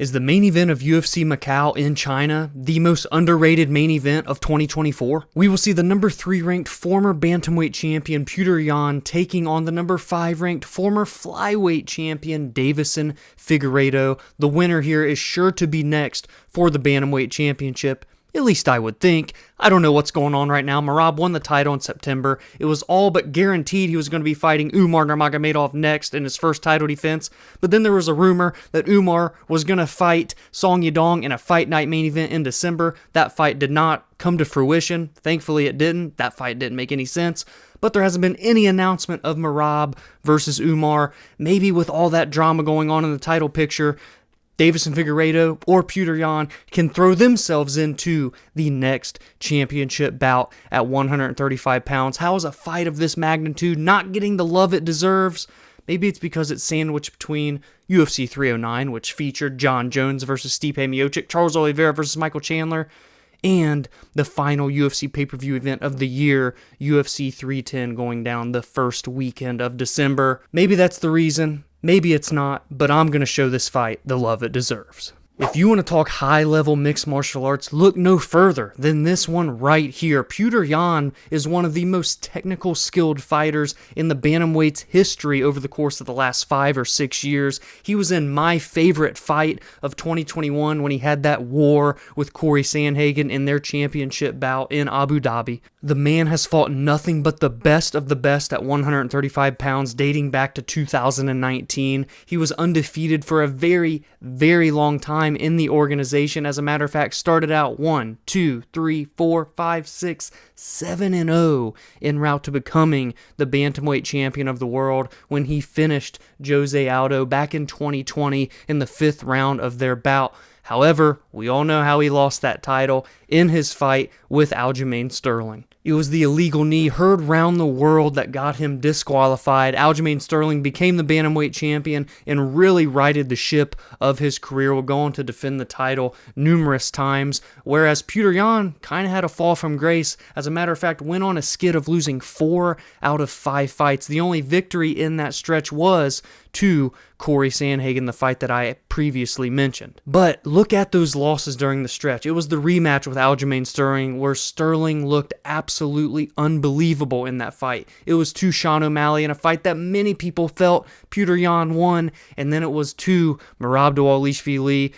Is the main event of UFC Macau in China the most underrated main event of 2024? We will see the number 3 ranked former bantamweight champion Petr Yan taking on the number 5 ranked former flyweight champion Deiveson Figueiredo. The winner here is sure to be next for the bantamweight championship. At least I would think. I don't know what's going on right now. Merab won the title in September. It was all but guaranteed he was going to be fighting Umar Nurmagomedov next in his first title defense. But then there was a rumor that Umar was going to fight Song Yadong in a fight night main event in December. That fight did not come to fruition. Thankfully it didn't. That fight didn't make any sense. But there hasn't been any announcement of Merab versus Umar. Maybe with all that drama going on in the title picture, Deiveson Figueiredo or Petr Yan can throw themselves into the next championship bout at 135 pounds. How is a fight of this magnitude not getting the love it deserves? Maybe it's because it's sandwiched between UFC 309, which featured John Jones versus Stipe Miocic, Charles Oliveira versus Michael Chandler, and the final UFC pay-per-view event of the year, UFC 310, going down the first weekend of December. Maybe that's the reason. Maybe it's not, but I'm going to show this fight the love it deserves. If you want to talk high-level mixed martial arts, look no further than this one right here. Petr Yan is one of the most technical, skilled fighters in the bantamweight's history over the course of the last 5 or 6 years. He was in my favorite fight of 2021 when he had that war with Corey Sandhagen in their championship bout in Abu Dhabi. The man has fought nothing but the best of the best at 135 pounds dating back to 2019. He was undefeated for a very, very long time in the organization. As a matter of fact, started out 7-0 en route to becoming the bantamweight champion of the world when he finished Jose Aldo back in 2020 in the 5th round of their bout. However, we all know how he lost that title in his fight with Aljamain Sterling. It was the illegal knee heard round the world that got him disqualified. Aljamain Sterling became the bantamweight champion and really righted the ship of his career. Will go on to defend the title numerous times, whereas Petr Yan kind of had a fall from grace. As a matter of fact, went on a skid of losing 4 out of 5 fights. The only victory in that stretch was to Corey Sandhagen, the fight that I previously mentioned. But look at those losses during the stretch. It was the rematch with Aljamain Sterling where Sterling looked absolutely unbelievable in that fight. It was to Sean O'Malley in a fight that many people felt Petr Yan won, and then it was to Merab Dvalishvili.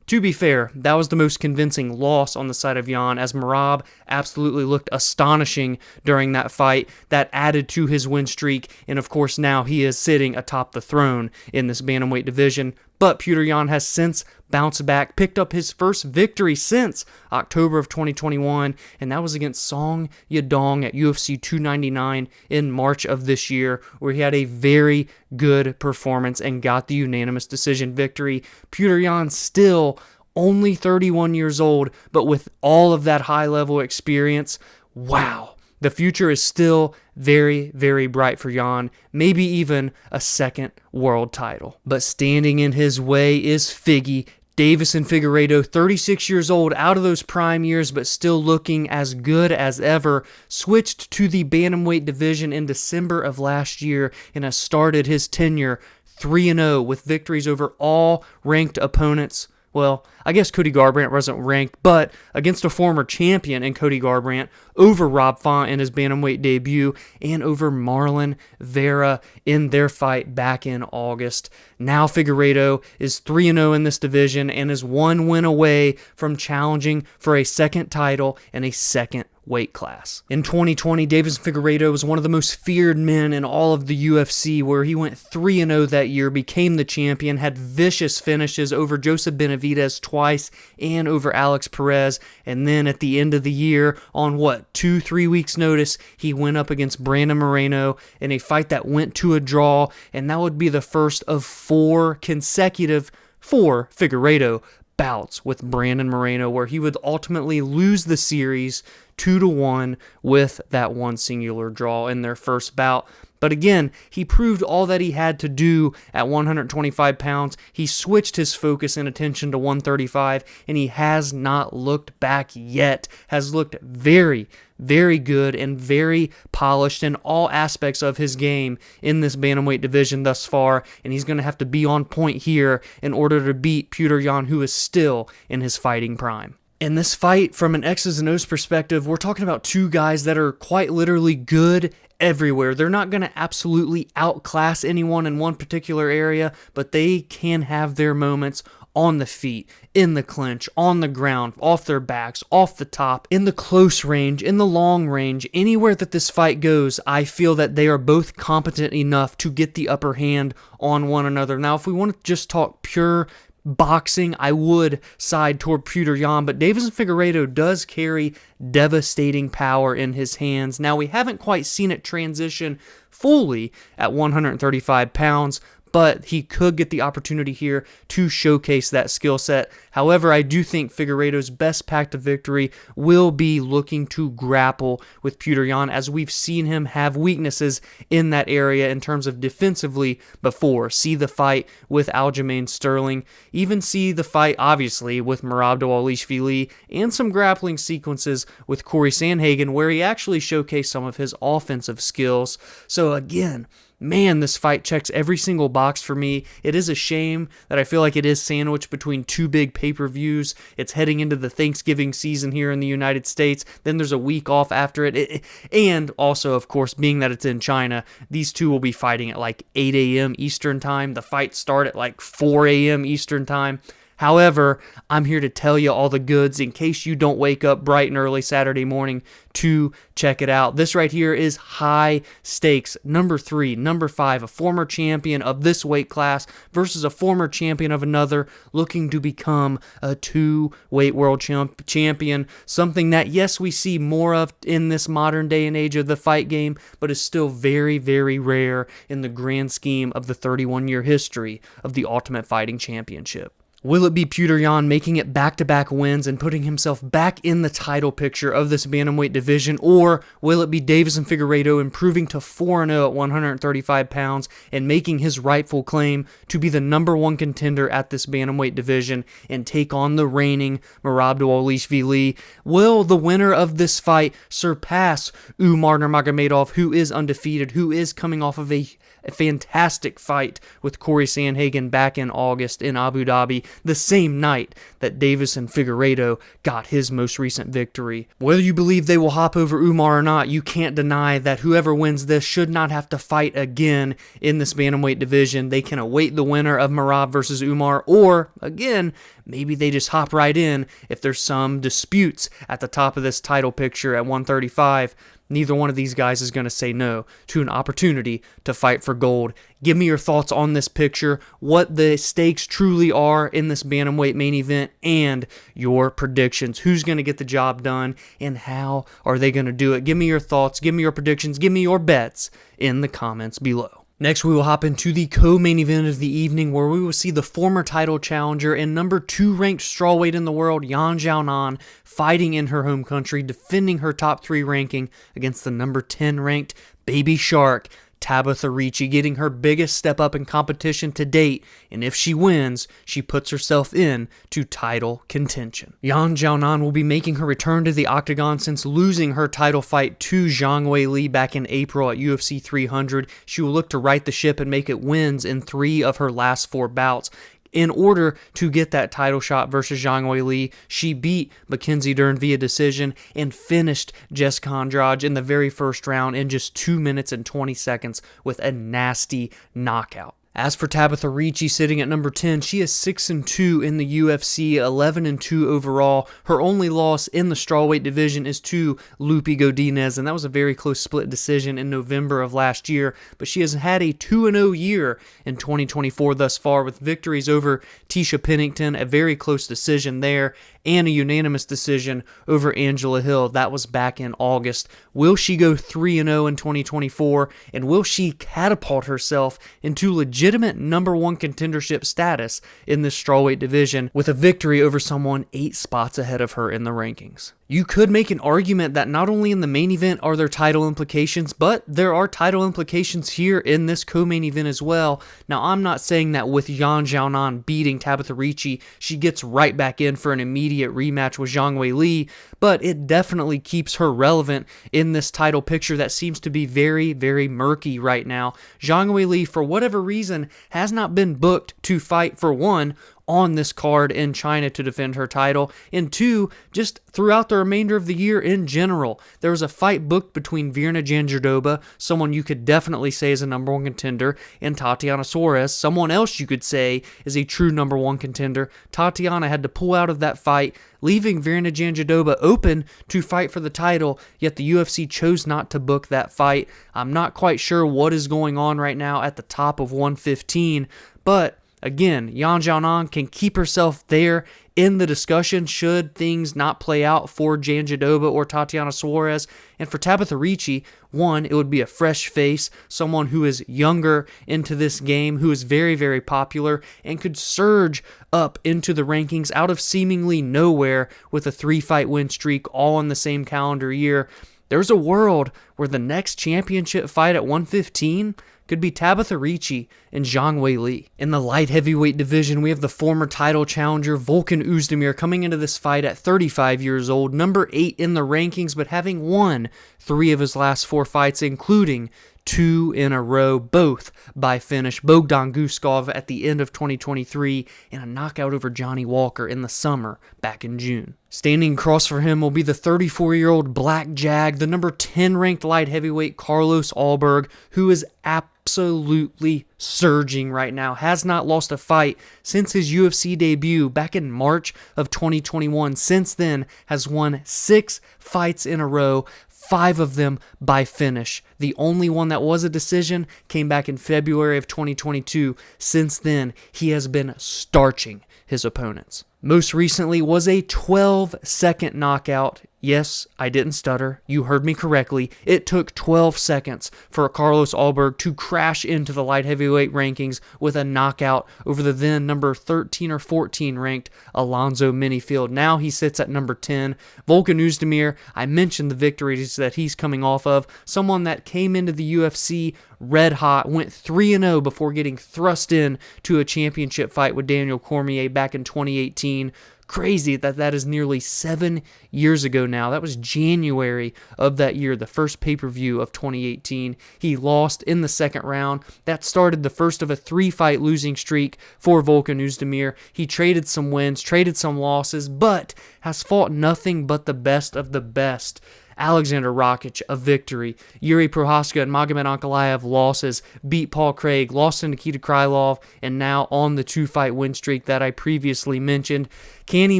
To be fair, that was the most convincing loss on the side of Yan, as Merab absolutely looked astonishing during that fight. That added to his win streak, and of course now he is sitting atop the throne in this bantamweight division. But Petr Yan has since bounced back, picked up his first victory since October of 2021, and that was against Song Yadong at UFC 299 in March of this year, where he had a very good performance and got the unanimous decision victory. Petr Yan still only 31 years old, but with all of that high-level experience, wow. The future is still very, very bright for Yan, maybe even a second world title. But standing in his way is Figgy. Deiveson Figueiredo, 36 years old, out of those prime years, but still looking as good as ever, switched to the bantamweight division in December of last year and has started his tenure 3-0 with victories over all ranked opponents. Well, I guess Cody Garbrandt wasn't ranked, but against a former champion in Cody Garbrandt, over Rob Font in his bantamweight debut, and over Marlon Vera in their fight back in August. Now Figueiredo is 3-0 in this division and is 1 win away from challenging for a second title and a second weight class. In 2020, Deiveson Figueiredo was one of the most feared men in all of the UFC, where he went 3-0 that year, became the champion, had vicious finishes over Joseph Benavidez twice and over Alex Perez, and then at the end of the year, on 2-3 weeks notice, he went up against Brandon Moreno in a fight that went to a draw, and that would be the first of 4 consecutive for Figueiredo bouts with Brandon Moreno, where he would ultimately lose the series 2-1 with that one singular draw in their first bout. But again, he proved all that he had to do at 125 pounds. He switched his focus and attention to 135, and he has not looked back yet. Has looked very, very good and very polished in all aspects of his game in this bantamweight division thus far, and he's going to have to be on point here in order to beat Petr Yan, who is still in his fighting prime. In this fight, from an X's and O's perspective, we're talking about two guys that are quite literally good everywhere. They're not going to absolutely outclass anyone in one particular area, but they can have their moments on the feet, in the clinch, on the ground, off their backs, off the top, in the close range, in the long range. Anywhere that this fight goes, I feel that they are both competent enough to get the upper hand on one another. Now, if we want to just talk pure boxing, I would side toward Petr Yan, but Deiveson Figueiredo does carry devastating power in his hands. Now, we haven't quite seen it transition fully at 135 pounds, but he could get the opportunity here to showcase that skill set. However, I do think Figueiredo's best path to victory will be looking to grapple with Petr Yan, as we've seen him have weaknesses in that area in terms of defensively before. See the fight with Aljamain Sterling, even see the fight, obviously, with Merab Dvalishvili, and some grappling sequences with Corey Sandhagen, where he actually showcased some of his offensive skills. So again, man, this fight checks every single box for me. It is a shame that I feel like it is sandwiched between two big pay-per-views. It's heading into the Thanksgiving season here in the United States. Then there's a week off after it. And also, of course, being that it's in China, these two will be fighting at like 8 a.m. Eastern Time. The fights start at like 4 a.m. Eastern Time. However, I'm here to tell you all the goods in case you don't wake up bright and early Saturday morning to check it out. This right here is high stakes. Number 3, number 5, a former champion of this weight class versus a former champion of another, looking to become a 2-weight world champion. Something that, yes, we see more of in this modern day and age of the fight game, but is still very, very rare in the grand scheme of the 31-year history of the Ultimate Fighting Championship. Will it be Petr Yan making it back-to-back wins and putting himself back in the title picture of this bantamweight division, or will it be Deiveson Figueiredo improving to 4-0 at 135 pounds and making his rightful claim to be the number 1 contender at this bantamweight division and take on the reigning Merab Dvalishvili? Will the winner of this fight surpass Umar Nurmagomedov, who is undefeated, who is coming off of a fantastic fight with Corey Sandhagen back in August in Abu Dhabi, the same night that Deiveson Figueiredo got his most recent victory? Whether you believe they will hop over Umar or not, you can't deny that whoever wins this should not have to fight again in this bantamweight division. They can await the winner of Merab versus Umar, or, again, maybe they just hop right in if there's some disputes at the top of this title picture at 135. Neither one of these guys is going to say no to an opportunity to fight for gold. Give me your thoughts on this picture, what the stakes truly are in this bantamweight main event, and your predictions. Who's going to get the job done, and how are they going to do it? Give me your thoughts, give me your predictions, give me your bets in the comments below. Next, we will hop into the co-main event of the evening, where we will see the former title challenger and number 2 ranked strawweight in the world, Xiaonan, fighting in her home country, defending her top 3 ranking against the number 10 ranked Baby Shark, Tabatha Ricci, getting her biggest step up in competition to date, and if she wins, she puts herself in to title contention. Xiaonan will be making her return to the octagon since losing her title fight to Zhang Weili back in April at UFC 300. She will look to right the ship and make it wins in 3 of her last 4 bouts. In order to get that title shot versus Zhang Weili, she beat Mackenzie Dern via decision and finished Jessica Andrade in the very first round in just 2 minutes and 20 seconds with a nasty knockout. As for Tabatha Ricci, sitting at number 10, she is 6-2 in the UFC, 11-2 overall. Her only loss in the strawweight division is to Lupi Godinez, and that was a very close split decision in November of last year. But she has had a 2-0 year in 2024 thus far, with victories over Tisha Pennington, a very close decision there, and a unanimous decision over Angela Hill. That was back in August. Will she go 3-0 in 2024, and will she catapult herself into legitimate number 1 contendership status in this strawweight division with a victory over someone 8 spots ahead of her in the rankings? You could make an argument that not only in the main event are there title implications, but there are title implications here in this co-main event as well. Now, I'm not saying that with Xiaonan beating Tabatha Ricci, she gets right back in for an immediate rematch with Zhang Weili, but it definitely keeps her relevant in this title picture that seems to be very, very murky right now. Zhang Weili, for whatever reason, has not been booked to fight, for one, on this card in China to defend her title, and two, just throughout the remainder of the year in general. There was a fight booked between Virna Jandiroba, someone you could definitely say is a number one contender, and Tatiana Suarez, someone else you could say is a true number one contender. Tatiana had to pull out of that fight, leaving Virna Jandiroba open to fight for the title, yet the UFC chose not to book that fight. I'm not quite sure what is going on right now at the top of 115, but again, Yan Xiaonan can keep herself there in the discussion should things not play out for Jandiroba or Tatiana Suarez. And for Tabatha Ricci, one, it would be a fresh face, someone who is younger into this game, who is very, very popular, and could surge up into the rankings out of seemingly nowhere with a 3-fight win streak all in the same calendar year. There's a world where the next championship fight at 115 could be Tabatha Ricci and Zhang Weili. In the light heavyweight division, we have the former title challenger Volkan Oezdemir coming into this fight at 35 years old, number 8 in the rankings, but having won 3 of his last 4 fights, including 2 in a row, both by finish. Bogdan Guskov at the end of 2023 and a knockout over Johnny Walker in the summer back in June. Standing across for him will be the 34-year-old Black Jag, the number 10 ranked light heavyweight Carlos Ulberg, who is absolutely surging right now, has not lost a fight since his UFC debut back in March of 2021. Since then, has won 6 fights in a row, 5 of them by finish. The only one that was a decision came back in February of 2022. Since then, he has been starching his opponents. Most recently was a 12-second knockout. Yes, I didn't stutter. You heard me correctly. It took 12 seconds for Carlos Ulberg to crash into the light heavyweight rankings with a knockout over the then number 13 or 14 ranked Alonzo Minifield. Now he sits at number 10. Volkan Oezdemir, I mentioned the victories that he's coming off of. Someone that came into the UFC red hot, went 3-0 before getting thrust in to a championship fight with Daniel Cormier back in 2018. Crazy that is nearly 7 years ago now. That was January of that year, the first pay-per-view of 2018. He lost in the second round. That started the first of a 3-fight losing streak for Volkan Oezdemir. He traded some wins, traded some losses, but has fought nothing but the best of the best. Alexander Rakic, a victory. Yuri Prohaska and Magomed Ankalaev, losses. Beat Paul Craig, lost to Nikita Krylov, and now on the 2-fight win streak that I previously mentioned. Can he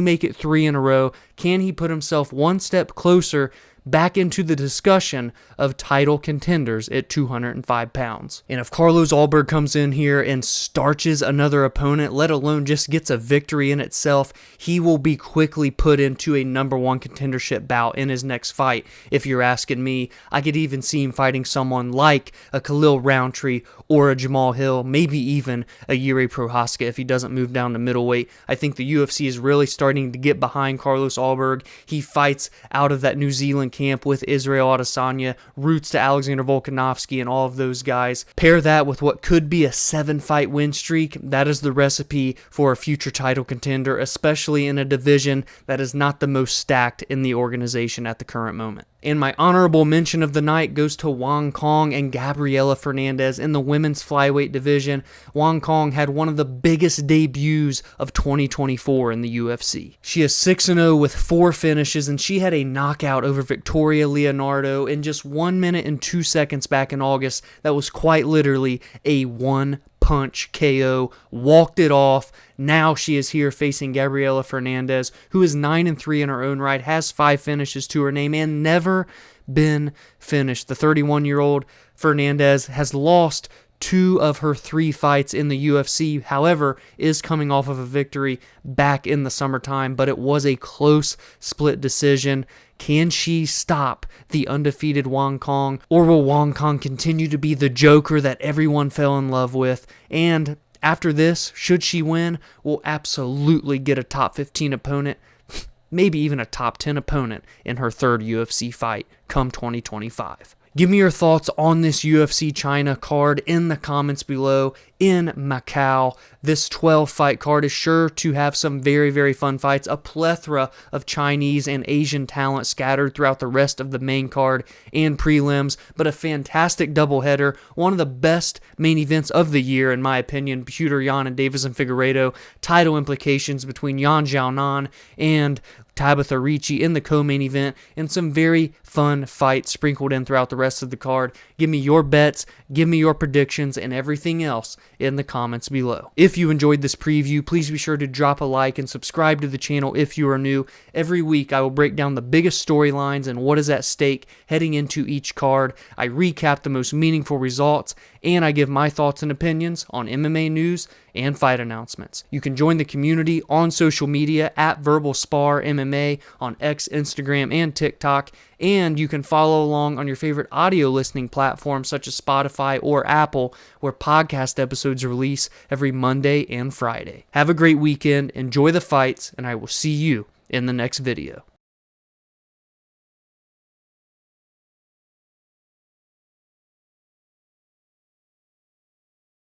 make it 3 in a row? Can he put himself one step closer back into the discussion of title contenders at 205 pounds? And if Carlos Ulberg comes in here and starches another opponent, let alone just gets a victory in itself, he will be quickly put into a number 1 contendership bout in his next fight. If you're asking me, I could even see him fighting someone like a Khalil Roundtree or a Jamal Hill, maybe even a Yuri Prohaska if he doesn't move down to middleweight. I think the UFC is really starting to get behind Carlos Ulberg. He fights out of that New Zealand camp with Israel Adesanya, roots to Alexander Volkanovski and all of those guys. Pair that with what could be a 7-fight win streak. That is the recipe for a future title contender, especially in a division that is not the most stacked in the organization at the current moment. And my honorable mention of the night goes to Wang Cong and Gabriella Fernandes in the women's flyweight division. Wang Cong had one of the biggest debuts of 2024 in the UFC. She is 6-0 with 4 finishes, and she had a knockout over Victoria Leonardo in just 1 minute and 2 seconds back in August. That was quite literally a one-punch KO, walked it off. Now she is here facing Gabriella Fernandes, who is 9-3 in her own right, has 5 finishes to her name, and never been finished. The 31-year-old Fernandes has lost 2 of her 3 fights in the UFC, however, is coming off of a victory back in the summertime, but it was a close split decision. Can she stop the undefeated Wang Cong, or will Wang Cong continue to be the joker that everyone fell in love with? And after this, should she win, will absolutely get a top 15 opponent. maybe even a top 10 opponent in her third UFC fight come 2025. Give me your thoughts on this UFC China card in the comments below. In Macau, this 12-fight card is sure to have some very, very fun fights, a plethora of Chinese and Asian talent scattered throughout the rest of the main card and prelims, but a fantastic doubleheader, one of the best main events of the year, in my opinion. Petr Yan and Deiveson Figueiredo, title implications between Xiaonan and Tabatha Ricci in the co-main event, and some very fun fights sprinkled in throughout the rest of the card. Give me your bets, give me your predictions, and everything else in the comments below. If you enjoyed this preview, please be sure to drop a like and subscribe to the channel if you are new. Every week I will break down the biggest storylines and what is at stake heading into each card. I recap the most meaningful results, and I give my thoughts and opinions on MMA news and fight announcements. You can join the community on social media at Verbal Spar MMA on X, Instagram, and TikTok, and you can follow along on your favorite audio listening platforms such as Spotify or Apple, where podcast episodes release every Monday and Friday. Have a great weekend, enjoy the fights, and I will see you in the next video.